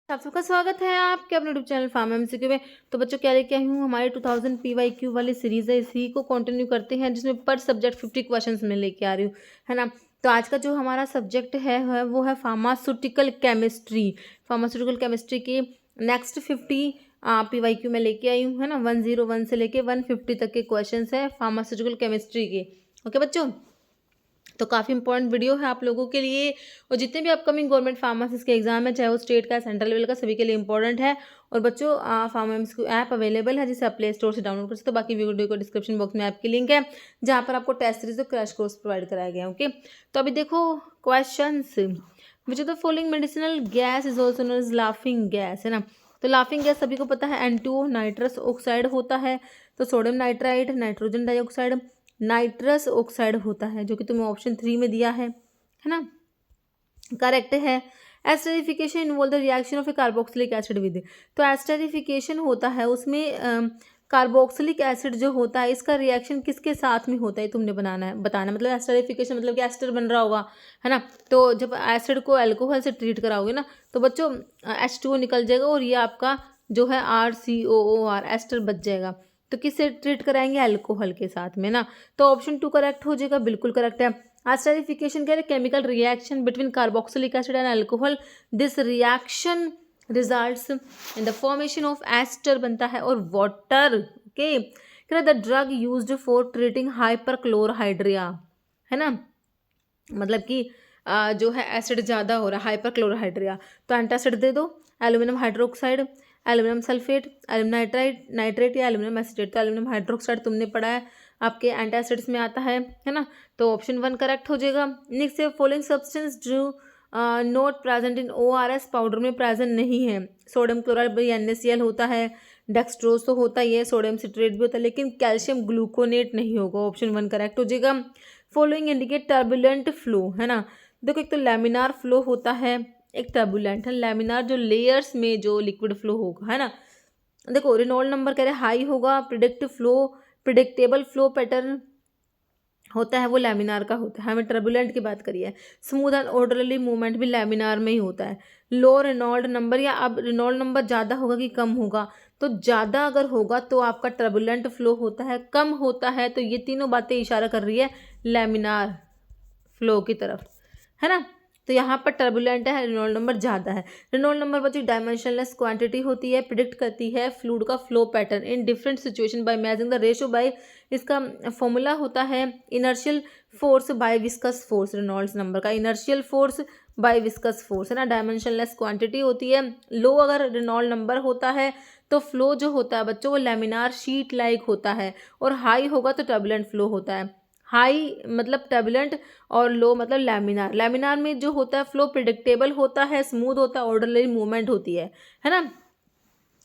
आप सबका स्वागत है आपके अपने यूट्यूब चैनल फार्म एमसीक्यू में। तो बच्चों क्या लेके आई हूँ, हमारी 2000 PYQ वाली सीरीज है, इसी को कंटिन्यू करते हैं जिसमें पर सब्जेक्ट 50 क्वेश्चंस में लेके आ रही हूँ, है ना। तो आज का जो हमारा सब्जेक्ट है वो है फार्मास्यूटिकल केमिस्ट्री। फार्मास्यूटिकल केमिस्ट्री की नेक्स्ट 50 PYQ में लेके आई हूँ, है ना। 101 से लेके 150 तक के क्वेश्चन है फार्मास्यूटिकल केमिस्ट्री के। ओके बच्चों, तो काफ़ी इंपॉर्टेंट वीडियो है आप लोगों के लिए, और जितने भी अपकमिंग गवर्नमेंट फार्मासिस्ट के एग्जाम है, चाहे वो स्टेट का सेंट्रल लेवल का, सभी के लिए इंपॉर्टेंट है। और बच्चों फार्मा एमसीक्यू ऐप अवेलेबल है जिसे आप प्ले स्टोर से डाउनलोड कर सकते हो। बाकी वीडियो को डिस्क्रिप्शन बॉक्स में ऐप की लिंक है जहाँ पर आपको टेस्ट सीरीज और क्रैश कोर्स प्रोवाइड कराया गया है। ओके, तो अभी देखो question, which of the following medicinal gas is also known as laughing gas, है ना। तो लाफिंग गैस सभी को पता है N2O नाइट्रस ऑक्साइड होता है। तो sodium nitride, nitrogen dioxide, nitrous oxide होता है, जो कि तुम्हें ऑप्शन 3 में दिया है ना। करेक्ट है। Esterification involve the reaction of A carboxylic acid with. तो एस्टरिफिकेशन होता है उसमें कार्बोक्सिलिक एसिड जो होता है, इसका रिएक्शन किसके साथ में होता है तुमने बताना मतलब एस्टरिफिकेशन मतलब कि एस्टर बन रहा होगा, है ना। तो जब एसिड को अल्कोहल से ट्रीट कराओगे ना, तो बच्चों H2O निकल जाएगा और ये आपका जो है RCOOR एस्टर बच जाएगा। तो किससे ट्रीट कराएंगे? अल्कोहल के साथ में ना। तो ऑप्शन 2 करेक्ट हो जाएगा, बिल्कुल करेक्ट है। एस्टरिफिकेशन क्या है? Chemical reaction between carboxylic acid and alcohol. This reaction results in the formation of ester बनता है और water. Okay, the drug used for treating hyperchlorhydria, है ना। मतलब कि जो है एसिड ज़्यादा हो रहा है, हाइपरक्लोरहाइड्रिया, तो एंटासिड दे दो। Aluminium hydroxide, aluminium sulphate, aluminium nitride, nitrate या एल्यूमिनियम एसिटेट। तो एल्यूमिनियम हाइड्रोक्साइड तुमने पढ़ा है, आपके एंटासिड्स में आता है ना। तो ऑप्शन 1 करेक्ट हो जाएगा। नेक्स्ट है फॉलोइंग सब्सटेंस जो not present in ORS powder में प्रेजेंट नहीं है। सोडियम क्लोराइड भाई NaCl होता है, डेक्सट्रोज तो होता ही है, सोडियम सिट्रेट भी होता है, लेकिन कैल्शियम ग्लूकोनेट नहीं होगा। ऑप्शन 1 करेक्ट हो जाएगा। फॉलोइंग इंडिकेट टर्बुलेंट फ्लो, है ना। देखो एक तो लैमिनार फ्लो होता है, एक टर्बुलेंट है। लैमिनार जो लेयर्स में जो लिक्विड फ्लो होगा, है ना। देखो रेनॉल्ड नंबर कह रहे हाई होगा। प्रिडिक्टेबल फ्लो पैटर्न होता है, वो लैमिनार का होता है। हमें टर्बुलेंट की बात करिए। स्मूथ एंड ऑर्डरली मूवमेंट भी लैमिनार में ही होता है। लो रेनॉल्ड नंबर, या अब रेनॉल्ड नंबर ज़्यादा होगा कि कम होगा? तो ज़्यादा अगर होगा तो आपका टर्बुलेंट फ्लो होता है, कम होता है तो ये तीनों बातें इशारा कर रही है लैमिनार फ्लो की तरफ, है ना। तो यहाँ पर टर्बुलेंट है, रेनॉल्ड नंबर ज़्यादा है। रेनॉल्ड नंबर बच्चों डायमेंशनलेस क्वांटिटी होती है, प्रिडिक्ट करती है फ्लूइड का flow pattern in different situation by measuring the ratio by, इसका फॉर्मूला होता है inertial force by viscous force. Reynolds number का inertial force by viscous force, है ना। डायमेंशनलेस क्वांटिटी होती है। लो अगर रेनॉल्ड नंबर होता है तो फ्लो जो होता है बच्चों वो लैमिनार शीट लाइक होता है, और हाई होगा तो टर्बुलेंट फ्लो होता है। हाई मतलब टर्बुलेंट और लो मतलब लैमिनार। लैमिनार में जो होता है फ्लो प्रिडिक्टेबल होता है, स्मूथ होता है, ऑर्डरली मूवमेंट होती है ना।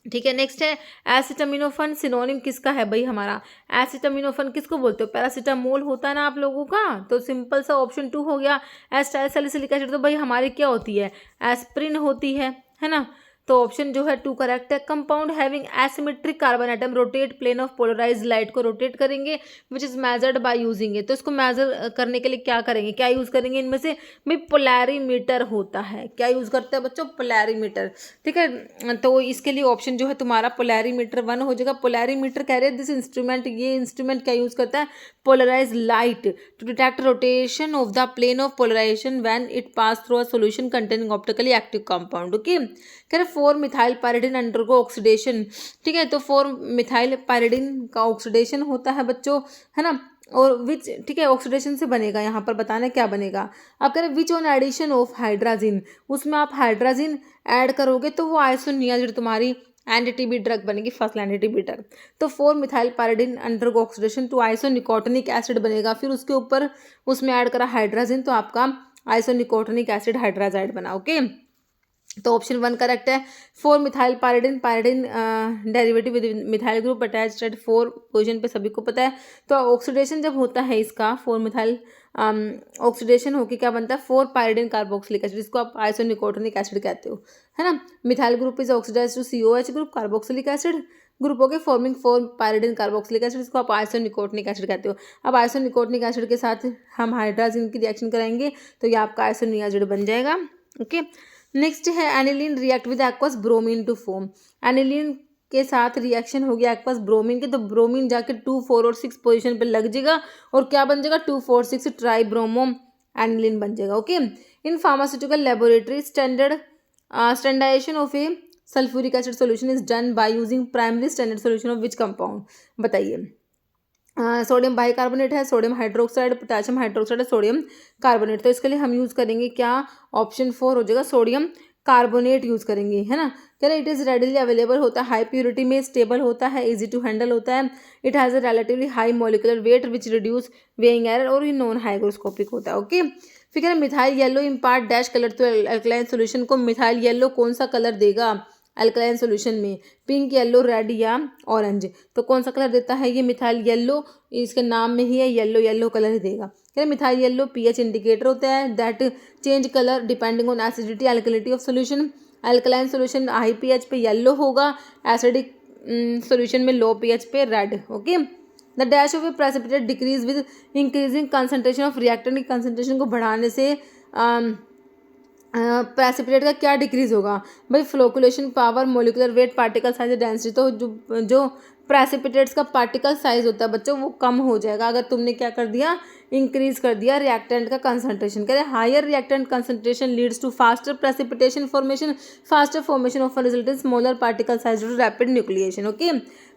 ठीक है, नेक्स्ट है एसिटामिनोफन सिनोनिम किसका है भाई हमारा? एसिटामिनोफन किसको बोलते हो? पैरासीटामोल होता है ना आप लोगों का, तो सिंपल सा ऑप्शन 2 हो गया। एस्टाइल सैलिसिलिक एसिड तो भाई हमारी क्या होती है? एस्प्रिन होती है ना। तो ऑप्शन जो है 2 करेक्ट है। Compound having asymmetric carbon atom rotate plane of polarized light को रोटेट करेंगे which is measured by using it. तो इसको मेजर करने के लिए क्या करेंगे, क्या यूज करेंगे इनमें से? भाई पोलैरीमीटर होता है। क्या यूज करते हैं बच्चों? पोलैरीमीटर। ठीक है, तो इसके लिए ऑप्शन जो है तुम्हारा पोलैरीमीटर 1 हो जाएगा। पोलैरीमीटर कह रहे हैं दिस इंस्ट्रूमेंट, ये इंस्ट्रूमेंट क्या यूज करता है? Polarize light to detect rotation of the plane of polarization when it pass through a solution containing optically active compound. Okay, कह रहे 4 मिथाइल पायरिडिन अंडरगो ऑक्सीडेशन। ठीक है, तो 4 मिथाइल पायरिडिन का ऑक्सीडेशन होता है बच्चों, है ना। और विच, ठीक है, ऑक्सीडेशन से बनेगा, यहाँ पर बताना क्या बनेगा। आप कह रहे which on addition of hydrazine, उसमें आप हाइड्राजिन ऐड करोगे तो वो आइसोनियाजिड तुम्हारी एंटी-टीबी ड्रग बनेगी, फर्स्ट एंटी-टीबी ड्रग। तो 4 methyl pyridine undergo oxidation to isonicotinic acid बनेगा, फिर उसके ऊपर उसमें ऐड करा हाइड्राजिन तो आपका आइसोनिकोटिनिक एसिड हाइड्राजाइड बना। ओके, तो ऑप्शन 1 करेक्ट है। 4 methyl pyridine, pyridine derivative with methyl group attached at 4 position पे सभी को पता है। तो ऑक्सीडेशन जब होता है इसका 4 मिथाइल ऑक्सीडेशन होकर क्या बनता है? 4 पायरिडिन कार्बोक्सिलिक एसिड, जिसको आप आइसोनिकोटिनिक एसिड कहते हो, है ना। Methyl group is oxidize to COH group, carboxylic acid group हो गए फॉर्मिंग 4 पायरिडिन कार्बोक्सिलिक एसिड, जिसको आप आइसोनिकोटिनिक एसिड कहते हो। अब आइसोनिकोटिनिक एसिड के साथ हम हाइड्राजिन की रिएक्शन कराएंगे तो ये आपका आइसोनियाजिड बन जाएगा। ओके, नेक्स्ट है aniline react with aqueous bromine to form. Aniline के साथ रिएक्शन हो गया एक्वस ब्रोमीन के, तो ब्रोमीन जाके 2, 4 और 6 पोजीशन पे लग जाएगा और क्या बन जाएगा 2, 4, 6 ट्राई ब्रोमो एनिलीन बन जाएगा। Okay, in pharmaceutical laboratory standardization of a sulphuric acid solution is done by using primary standard solution of which compound, बताइए। सोडियम बाइकार्बोनेट है, sodium hydroxide, potassium hydroxide, sodium carbonate. तो इसके लिए हम use करेंगे क्या, ऑप्शन 4 हो जाएगा, सोडियम कार्बोनेट यूज़ करेंगे, है ना। कह रहे इट इज़ रेडिली अवेलेबल होता है, हाई प्योरिटी में, स्टेबल होता है, इजी टू हैंडल होता है, it has a relatively high molecular weight which reduce weighing error और ये नॉन हाइग्रोस्कोपिक होता है। ओके, फिर कह रहे methyl yellow impart dash colour to alkaline solution को। मिथाइल येलो कौन सा कलर देगा अल्कलाइन सोल्यूशन में, पिंक, येलो, रेड या ऑरेंज। तो कौन सा कलर देता है ये मिथाइल येलो, इसके नाम में ही है येलो, येलो कलर ही देगा। क्या मिथाइल येलो पीएच इंडिकेटर होता है that change colour depending on acidity alkalinity of solution. Alkaline solution high pH पे येलो होगा, एसिडिक सोल्यूशन में लो पीएच पे red. Okay, the dash of a precipitate decrease with increasing concentration of reactant की concentration को बढ़ाने से precipitate का क्या डिक्रीज होगा भाई, flocculation power, molecular weight, particle size, density. तो जो प्रेसिपिटेट्स का पार्टिकल साइज होता है बच्चों वो कम हो जाएगा अगर तुमने क्या कर दिया, इंक्रीज कर दिया रिएक्टेंट का कंसंट्रेशन। कह रहे higher reactant concentration leads to faster precipitation formation, faster formation of resultant smaller particle size to rapid nucleation. Okay,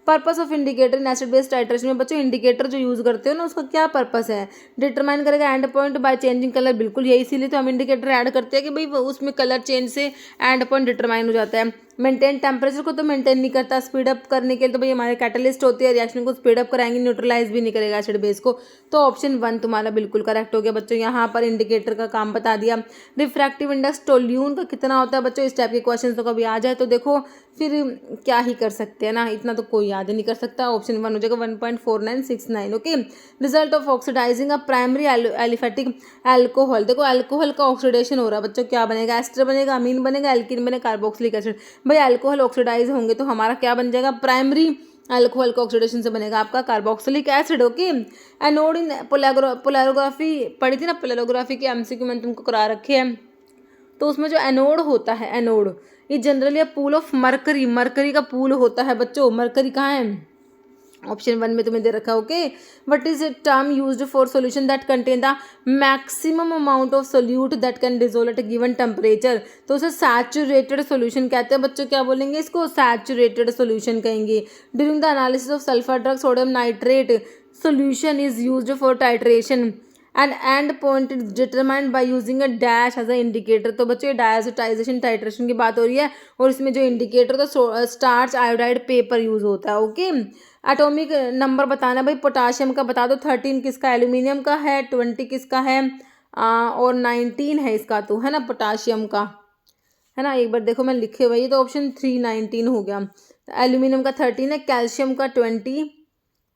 purpose of indicator in acid base titration में बच्चों इंडिकेटर जो यूज करते हो ना उसका क्या पर्पस है, डिटरमाइन करेगा and point by changing colour. बिल्कुल यही, इसीलिए तो हम इंडिकेटर ऐड करते हैं कि भाई उसमें कलर चेंज से एंड पॉइंट डिटरमाइन हो जाता है। मेंटेन टेम्परेचर को तो मेंटेन नहीं करता, स्पीड अप करने के लिए तो भाई हमारे कैटलिस्ट होते हैं, रिएक्शन को स्पीड अप कराएंगे, न्यूट्रलाइज भी नहीं करेगा एसिड बेस को। तो ऑप्शन 1 तुम्हारा बिल्कुल करेक्ट हो गया बच्चों। यहाँ पर इंडिकेटर का काम बता दिया। रिफ्रैक्टिव इंडेक्स टोल्यून का कितना होता है बच्चों, इस टाइप के क्वेश्चन तो कभी आ जाए तो देखो फिर क्या ही कर सकते हैं ना, इतना तो कोई याद नहीं कर सकता। ऑप्शन 1 हो जाएगा 1.4969। Okay, result of oxidizing a primary aliphatic alcohol. देखो अल्कोहल का ऑक्सीडेशन हो रहा है बच्चों, क्या बनेगा, एस्टर बनेगा, अमीन बनेगा, एल्कीन बनेगा, कार्बोक्सिलिक एसिड। भाई अल्कोहल ऑक्सीडाइज होंगे तो हमारा क्या बन जाएगा, प्राइमरी अल्कोहल का ऑक्सीडेशन से बनेगा आपका कार्बोक्सिलिक एसिड। ओके, एनोड इन पोलैरोग्राफी पढ़ी थी ना, पोलैरोग्राफी के एमसीक्यू मैंने तुमको करा रखे हैं, तो उसमें जो एनोड होता है, एनोड ये generally a pool of mercury, mercury का पूल होता है बच्चों। मरकरी कहाँ है, ऑप्शन 1 में तुम्हें दे रखा है। Okay, what is term used for solution that contain the maximum amount of solute that can dissolve at given temperature. तो उसे सैचुरेटेड सोल्यूशन कहते हैं बच्चों। क्या बोलेंगे इसको, सैचुरेटेड सोल्यूशन कहेंगे। During the analysis of sulphur drug sodium nitrate solution is used for titration and end point is determined by using a dash as a indicator. तो बच्चों ये डायजोटाइजेशन टाइट्रेशन की बात हो रही है और इसमें जो इंडिकेटर तो स्टार्च आयोडाइड पेपर यूज होता है। ओके, एटॉमिक नंबर बताना भाई, पोटाशियम का बता दो, 13 किसका, एल्यूमिनियम का है, 20 किसका है, और 19 है इसका, तो है ना पोटाशियम का, है ना। एक बार देखो मैं लिखे हुए, तो ऑप्शन 3 19 हो गया। एल्यूमिनियम का 13 है, कैल्शियम का 20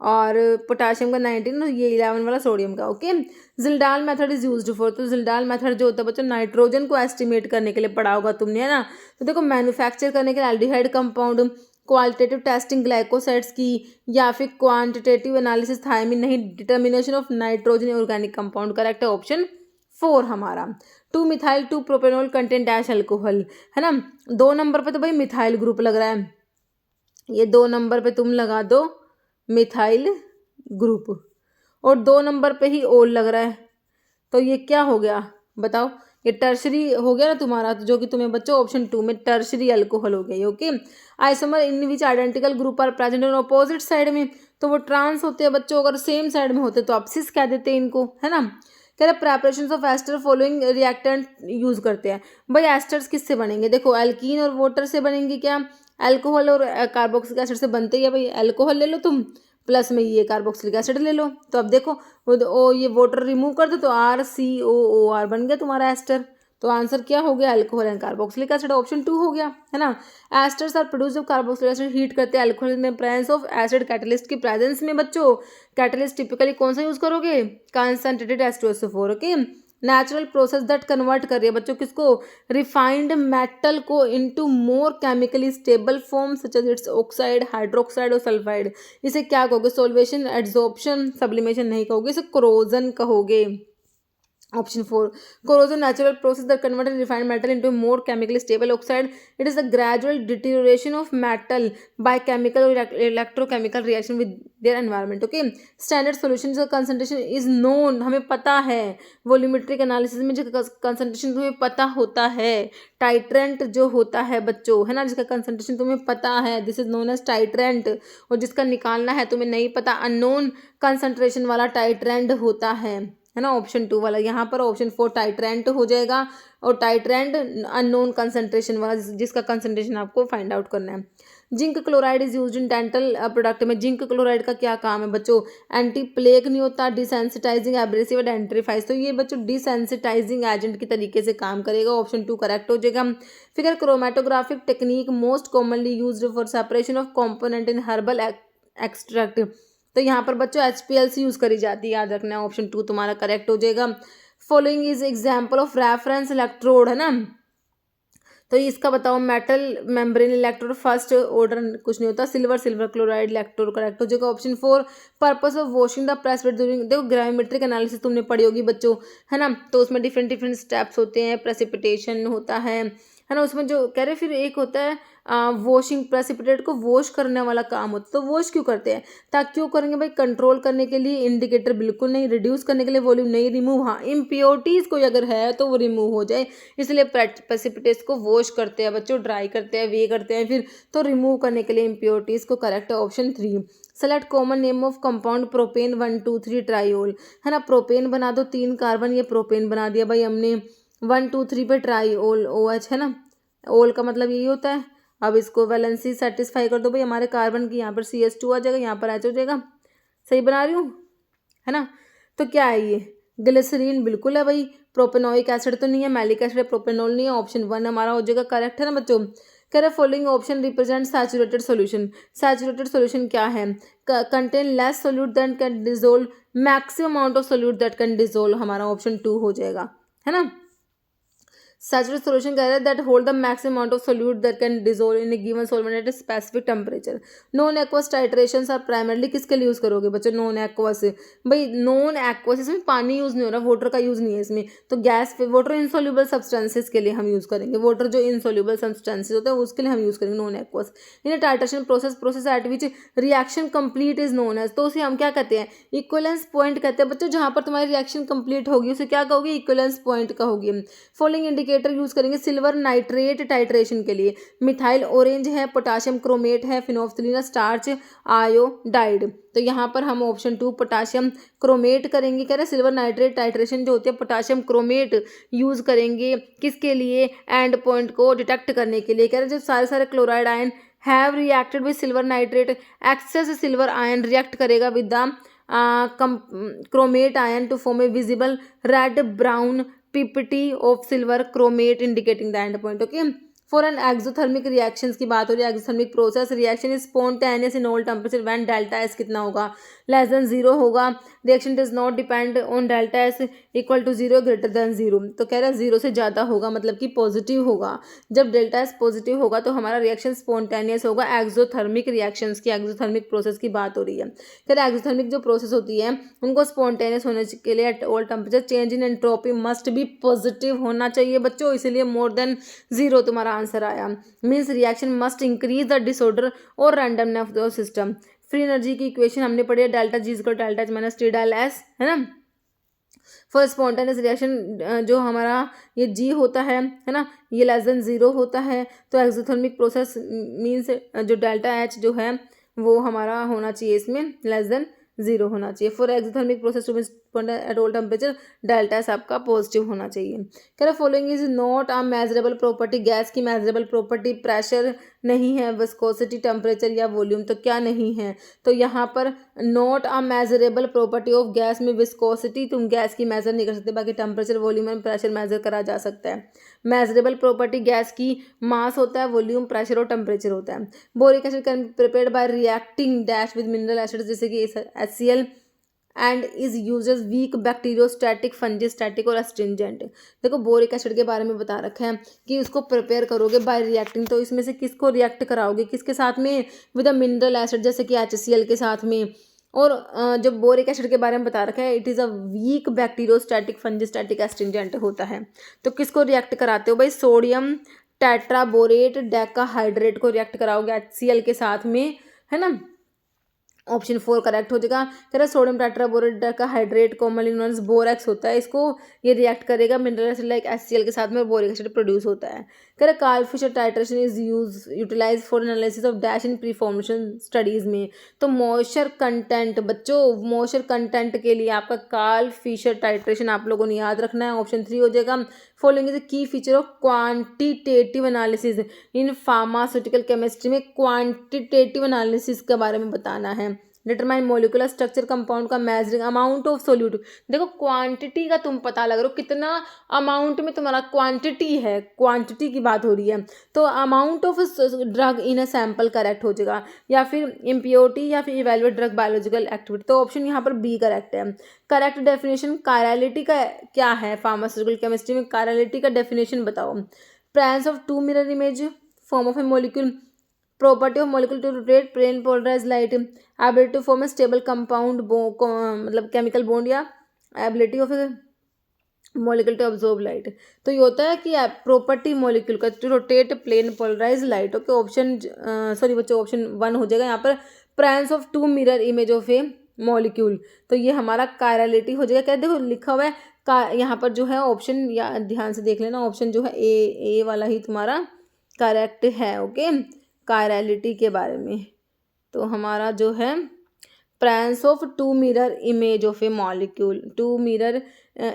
और पोटाशियम का 19 और ये 11 वाला सोडियम का। Okay, Kjeldahl method is used for. तो जिल्डाल मेथड जो होता है बच्चों नाइट्रोजन को एस्टिमेट करने के लिए पढ़ा होगा तुमने, है ना। तो देखो मैन्युफैक्चर करने के लिए aldehyde compound, qualitative testing glycosides की, या फिर क्वांटिटेटिव एनालिसिस थायमिन, नहीं determination of nitrogen organic compound. Correct है ऑप्शन 4 हमारा। 2 methyl 2 propanol contain dash alcohol, है ना। 2 नंबर पे तो भाई मिथाइल ग्रुप लग रहा है, ये 2 नंबर पे तुम लगा दो मिथाइल ग्रुप, और 2 नंबर पे ही ओल लग रहा है, तो ये क्या हो गया बताओ, ये टर्शरी हो गया ना तुम्हारा, जो कि तुम्हें बच्चों ऑप्शन 2 में टर्शरी अल्कोहल हो गया। Okay, isomer in which identical group are present on opposite side में, तो वो ट्रांस होते हैं बच्चों, अगर सेम साइड में होते तो आप सिस कह देते हैं इनको, है ना। कह रहे preparation of ester following reactant use करते हैं। भाई एस्टर्स किससे बनेंगे, देखो एल्कीन और वाटर से बनेंगे, क्या अल्कोहल और कार्बोक्सिलिक एसिड से बनते हैं। भाई अल्कोहल ले लो तुम, प्लस में ये कार्बोक्सिलिक एसिड ले लो, तो अब देखो ये वाटर रिमूव कर दो तो RCOOR बन गया तुम्हारा एस्टर। तो आंसर क्या हो गया, alcohol and carboxylic acid, option 2 हो गया, है ना। एस्टर्स आर प्रोड्यूस जब कार्बोक्सिलिक एसिड हीट करते हैं अल्कोहल में प्रेजेंस ऑफ एसिड कैटलिस्ट की प्रेजेंस में बच्चों। कैटलिस्ट टिपिकली कौन सा यूज करोगे, concentrated H2SO4। Okay, natural process that convert कर रही है बच्चों किसको, रिफाइंड मेटल को into more chemically stable form such as its oxide, hydroxide और सल्फाइड। इसे क्या कहोगे, सोल्वेशन, एड्सॉर्प्शन, सब्लिमेशन नहीं कहोगे, इसे क्रोजन कहोगे। Option 4, corrosion natural process that converts refined metal into a more chemically stable oxide. It is the gradual deterioration of metal by chemical or electrochemical reaction with their environment. Okay, standard solution का concentration is known, हमें पता है. Volumetric analysis में जो concentration तुम्हें पता होता है, टाइट्रेंट जो होता है बच्चों, है ना, जिसका कंसंट्रेशन तुम्हें पता है, this is known as titrant. और जिसका निकालना है तुम्हें नहीं पता, अननोन कंसंट्रेशन वाला टाइट्रेंट होता है ना. ऑप्शन 2 वाला, यहाँ पर ऑप्शन 4 टाइट्रेंट हो जाएगा. और टाइट्रेंट अननोन कंसंट्रेशन वाला, जिसका कंसंट्रेशन आपको फाइंड आउट करना है. Zinc chloride is used in dental product में जिंक क्लोराइड का क्या काम है बच्चों? एंटी प्लेक नहीं होता, डिसेंसिटाइजिंग, एब्रेसिव, एंट्रीफाइज. तो ये बच्चों डिसेंसिटाइजिंग एजेंट की तरीके से काम करेगा. ऑप्शन 2 करेक्ट हो जाएगा. Figure chromatographic technique most commonly used for separation of component in herbal extract. तो यहाँ पर बच्चों HPLC यूज करी जाती है, याद रखना है. ऑप्शन 2 तुम्हारा करेक्ट हो जाएगा. Following is example of reference electrode, है ना. तो इसका बताओ, metal membrane electrode first order कुछ नहीं होता, सिल्वर क्लोराइड इलेक्ट्रोड करेक्ट हो जाएगा. Option 4 purpose of washing the precipitate during. देखो ग्राविमेट्रिक एनालिसिस तुमने पढ़ी होगी बच्चों, है ना. तो उसमें डिफरेंट स्टेप्स होते हैं, प्रेसिपिटेशन होता है ना. उसमें जो कह रहे फिर एक होता है वॉशिंग, प्रेसिपिटेट को वॉश करने वाला काम होता है. तो वॉश क्यों करते हैं? ताकि क्यों करेंगे भाई? कंट्रोल करने के लिए, इंडिकेटर बिल्कुल नहीं, रिड्यूस करने के लिए, वॉल्यूम नहीं, रिमूव, हाँ इम्प्योरिटीज कोई अगर है तो वो रिमूव हो जाए, इसलिए प्रेसिपिटेट्स को वॉश करते हैं बच्चों, ड्राई करते हैं, वे करते हैं फिर, तो रिमूव करने के लिए इम्प्योरिटीज को. करेक्ट है option 3. Select common name of compound propane 1 2 3 ट्राईओल, है ना. प्रोपेन बना दो, 3 कार्बन, ये प्रोपेन बना दिया भाई हमने. 1 2 3 पे ट्राईओल OH, है ना. ओल का मतलब यही होता है. अब इसको वैलेंसी सेटिस्फाई कर दो भाई, हमारे कार्बन की यहाँ पर CH2 आ जाएगा, यहाँ पर H हो जाएगा. सही बना रही हूँ, है ना. तो क्या है ये? ग्लिसरीन बिल्कुल है भाई. प्रोपेनोइक एसिड तो नहीं है, मैलिक एसिड है, प्रोपेनॉल नहीं है. ऑप्शन 1 हमारा हो जाएगा करेक्ट, है ना बच्चों. कह रहे following option represent saturated solution. Saturated solution क्या है? Contain less solute that can dissolve, maximum amount of solute that can dissolve. हमारा ऑप्शन 2 हो जाएगा, है ना. Saturated solution कह रहा है that hold the maximum amount of solute that can dissolve in a given solvent at a specific temperature. Non aqueous titrations आप primarily किसके लिए यूज़ करोगे बच्चों? Non aqueous. भाई नॉन एक्वस, इसमें पानी यूज़ नहीं हो रहा, वाटर का यूज़ नहीं है इसमें. तो गैस वाटर इनसोल्यूबल सब्सटेंसेस के लिए हम यूज़ करेंगे. वाटर जो इनसोल्यूबल सब्सटेंसेस होते हैं उसके लिए हम यूज़ करेंगे non aqueous. In titration process at which reaction complete is known as. तो उसे हम क्या कहते हैं? इक्वलेंस पॉइंट कहते हैं बच्चों. जहाँ पर तुम्हारी रिएक्शन कंप्लीट होगी उसे क्या कहोगे? इक्वलेंस पॉइंट कहोगे. फॉलोइंग इंडिकेटर यूज करेंगे सिल्वर नाइट्रेट टाइट्रेशन के लिए. मिथाइल ऑरेंज है, पोटाशियम क्रोमेट है, फिनोल्फथलीन स्टार्च आयोडाइड. तो यहाँ पर हम ऑप्शन 2 पोटाशियम क्रोमेट करेंगे. कह रहे सिल्वर नाइट्रेट टाइट्रेशन जो होती है पोटाशियम क्रोमेट यूज करेंगे किसके लिए? एंड पॉइंट को डिटेक्ट करने के लिए. कह रहे जब सारे chloride ion have reacted with silver nitrate, excess silver ion react करेगा with the chromate ion to form a visible red brown ppt of silver chromate indicating the end point. Okay, for an exothermic reactions की बात हो रही है. Exothermic process reaction is spontaneous in all temperature when delta S कितना होगा? Less than 0 होगा. Reaction does not depend on delta S equal to 0 greater than 0. तो कह रहा है 0 से ज़्यादा होगा, मतलब कि पॉजिटिव होगा. जब डेल्टा एस पॉजिटिव होगा तो हमारा रिएक्शन स्पॉन्टेनियस होगा. एक्सोथर्मिक रिएक्शंस की, एक्सोथर्मिक प्रोसेस की बात हो रही है. कह रहा है एक्सोथर्मिक जो प्रोसेस होती है उनको स्पॉन्टेनियस होने के लिए eight all temperature change in entropy must be positive होना चाहिए बच्चों. इसीलिए मोर देन 0 तुम्हारा आंसर आया. Means reaction must increase the disorder और randomness of the system. Free energy की इक्वेशन हमने पढ़ी है, delta G equal delta H minus T del S, है ना. फॉर स्पॉन्टेनियस रिएक्शन जो हमारा ये जी होता है ना, ये लेस देन 0 होता है. तो एक्सोथर्मिक प्रोसेस मीन्स जो डेल्टा एच जो है वो हमारा होना चाहिए इसमें लेस देन 0 होना चाहिए. For exothermic process to at all temperature delta S आपका पॉजिटिव होना चाहिए. कह रहा following is not a measurable property. Gas की मेजरेबल प्रॉपर्टी प्रेशर नहीं है, विस्कोसिटी, टेम्परेचर या वॉल्यूम. तो क्या नहीं है? तो यहाँ पर not a measurable property of gas में विस्कोसिटी तुम गैस की मेजर नहीं कर सकते, बाकी temperature, volume and pressure measure करा जा सकता है. मेजरेबल प्रॉपर्टी गैस की मास होता है, वॉल्यूम, प्रेशर और टेम्परेचर होता है. Boric acid can be prepared by reacting dash with mineral acid जैसे कि HCl and is uses weak bacteriostatic, fungistatic और अस्ट्रिंजेंट. देखो बोरिक एसिड के बारे में बता रखा है कि उसको प्रिपेयर करोगे बाय रिएक्टिंग. तो इसमें से किसको रिएक्ट कराओगे? किसके साथ में? विद अ मिनरल एसिड जैसे कि HCl के साथ में, और जो बोरिक एसिड के बारे में बता रखा है, it is a weak bacteriostatic fungistatic astringent होता है। तो किसको रिएक्ट कराते हो भाई, सोडियम टेट्राबोरेट डेकाहाइड्रेट को रिएक्ट कराओगे HCl के साथ में, है ना। ऑप्शन 4 करेक्ट हो जाएगा। कह रहा सोडियम टेट्राबोरेट का hydrate commonly known as borax होता है, इसको ये रिएक्ट करेगा मिनरल एसिड लाइक HCl के साथ में, बोरिक एसिड प्रोड्यूस होता है। कह रहा Karl Fischer titration is utilize for analysis of dash in pre formation studies में। तो मॉइस्चर कंटेंट, बच्चों मॉइस्चर कंटेंट के लिए आपका कार्ल फिशर टाइट्रेशन आप लोगों ने याद रखना है, ऑप्शन 3 हो जाएगा। फॉलोइंग इज की feature of quantitative analysis in pharmaceutical chemistry में क्वांटिटेटिव एनालिसिस के बारे में बताना है। डिटरमाइन मोलिकुलर स्ट्रक्चर कंपाउंड का मेजरिंग अमाउंट ऑफ सोल्यूट। देखो क्वांटिटी का तुम पता लग रहा हो कितना अमाउंट में तुम्हारा क्वांटिटी है, क्वांटिटी की बात हो रही है, तो amount of drug in a sample correct हो जाएगा, या फिर इम्प्योरिटी या फिर इवेलुएट ड्रग बायोलॉजिकल एक्टिविटी। तो ऑप्शन यहाँ पर बी करेक्ट है। करेक्ट डेफिनेशन कायरलिटी का क्या है, फार्मास्यूटिकल केमिस्ट्री में कायरलिटी का डेफिनेशन बताओ। Presence of two mirror image form of a molecule, property of molecule to rotate plane polarized light, ability to form a stable compound मतलब chemical bond, या ability of a molecule to absorb light। तो ये होता है कि property molecule का to rotate plane polarize light. Okay option sorry बच्चों option 1 हो जाएगा यहाँ पर, presence of two mirror image of a molecule. तो ये हमारा कायरलिटी हो जाएगा। क्या देखो लिखा हुआ है का यहाँ पर जो है ऑप्शन, या ध्यान से देख लेना, ऑप्शन जो है ए वाला ही तुम्हारा करेक्ट है। ओके कायरलिटी के बारे में तो हमारा जो है presence of two mirror image of a molecule, two mirror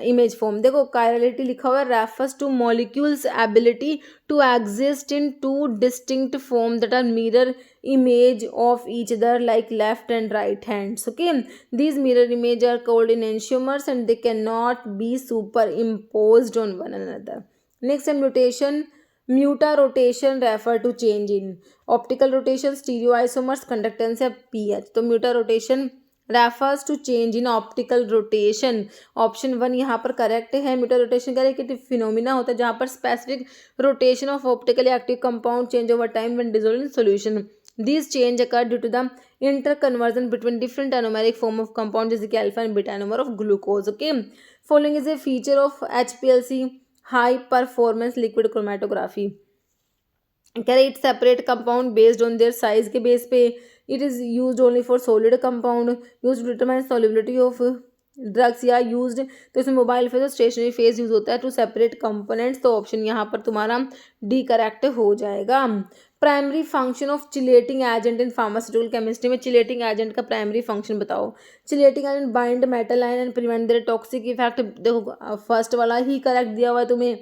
image form. देखो कायरलिटी लिखा हुआ है refers to molecule's ability to exist in two distinct form that are mirror image of each other like left and right hands। Okay, these mirror image are called enantiomers and they cannot be superimposed on one another। next है mutation, mutarotation refer to change in optical rotation, stereoisomers, conductance या pH. तो mutarotation refers to change in optical rotation, option 1 यहाँ पर correct है। म्यूटारोटेशन का एक phenomena होता है जहाँ पर specific rotation of optically active compound change over time when dissolved in solution. These change occur due to the interconversion between different anomeric form of compound जैसे कि alpha and beta anomer of glucose. Okay following is a feature of HPLC, high performance liquid chromatography. कह रहे it separate compound based on their size के बेस पे, it is use only for solid compound, use to determine solubility of drugs, या used तो इसमें mobile phase और stationary phase use होता है टू सेपरेट कंपोनेंट्स। तो ऑप्शन यहाँ पर तुम्हारा डी करेक्ट हो जाएगा। Primary function of chelating agent in pharmaceutical chemistry में चिलेटिंग एजेंट का प्राइमरी फंक्शन बताओ। Chelating agent bind metal ion and prevent there toxic effect. देखो फर्स्ट वाला ही करेक्ट दिया हुआ है तुम्हें।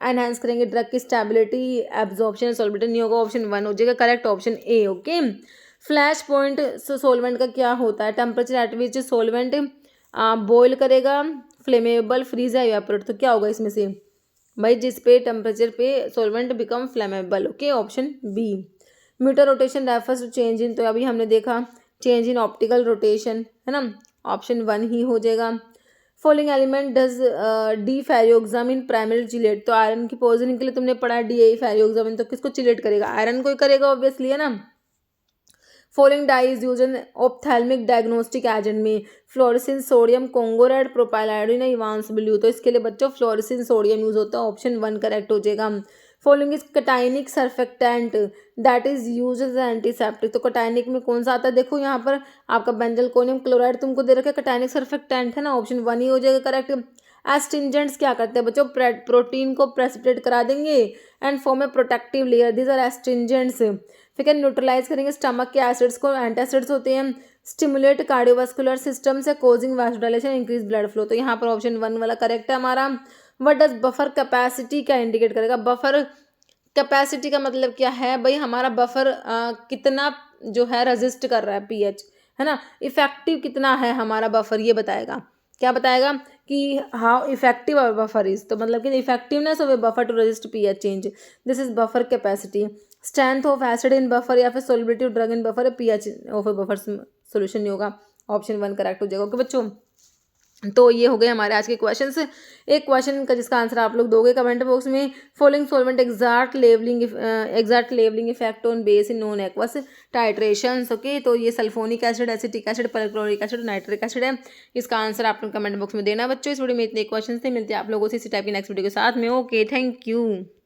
एनहांस करेंगे ड्रग की स्टेबिलिटी, एब्जॉर्प्शन, सॉल्बिलिटी नहीं होगा, ऑप्शन 1 हो जाएगा correct, option A. Okay flash point solvent का क्या होता है, temperature at which solvent boil करेगा, फ्लेमेबल, फ्रीज या इवेपोरेट। तो क्या होगा इसमें से भाई, जिस पे टेम्परेचर पे solvent become flammable. Okay option B. Mutarotation refers to change in, तो अभी हमने देखा चेंज इन ऑप्टिकल रोटेशन, है ना, ऑप्शन 1 ही हो जाएगा। Following element does deferoxamine in primary chelate. तो आयरन की पोजीशन के लिए तुमने पढ़ा डी फेरियोक्साम, तो किसको चिलेट करेगा, आयरन को ही करेगा ऑब्वियसली, है ना। Following dye is use in ophthalmic diagnostic agent में, fluorescein sodium, Congo red, propyl iodine, Evans blue. तो इसके लिए बच्चों फ्लोरेसिन सोडियम यूज होता है, ऑप्शन 1 करेक्ट हो जाएगा। Following is cationic surfactant that is use as antiseptic. तो कटाइनिक में कौन सा आता है, देखो यहाँ पर आपका बेंजलकोनियम क्लोराइड तुमको दे रखा है, कटाइनिक सर्फेक्टेंट है ना, ऑप्शन 1 ही हो जाएगा करेक्ट। एस्टिंजेंट्स क्या करते हैं बच्चों, प्रोटीन को प्रेसिपिटेट करा देंगे and form a protective layer, these are astringents. फिर न्यूट्रलाइज करेंगे स्टमक के एसिड्स को, एंटासिड्स होते हैं। स्टिमुलेट कार्डियोवास्कुलर सिस्टम से कोजिंग वासोडाइलेशन, इंक्रीज ब्लड फ्लो। तो यहाँ पर ऑप्शन 1 वाला करेक्ट है हमारा। व्हाट डज बफर कैपेसिटी क्या इंडिकेट करेगा, बफर कैपेसिटी का मतलब क्या है भाई, हमारा बफर कितना जो है रेजिस्ट कर रहा है पीएच, है ना, इफेक्टिव कितना है हमारा बफर, ये बताएगा। क्या बताएगा कि how effective our buffer is, तो मतलब कि effectiveness of a buffer to resist pH change, this is buffer capacity. Strength of acid in buffer या फिर solubility of drug in buffer, pH of a buffer solution नहीं होगा, option 1 correct हो जाएगा। Okay बच्चों तो ये हो गए हमारे आज के क्वेश्चंस। एक क्वेश्चन का जिसका आंसर आप लोग दोगे कमेंट बॉक्स में, following solvent exact levelling effect on base in non aqueous titrations. Okay, तो ये sulphonic acid, acetic acid, perchloric acid, nitric acid है। इसका आंसर आप लोग कमेंट बॉक्स में देना बच्चों। इस वीडियो में इतने क्वेश्चन थे, मिलते हैं आप लोगों से इसी टाइप की नेक्स्ट वीडियो के साथ में। Okay, thank you.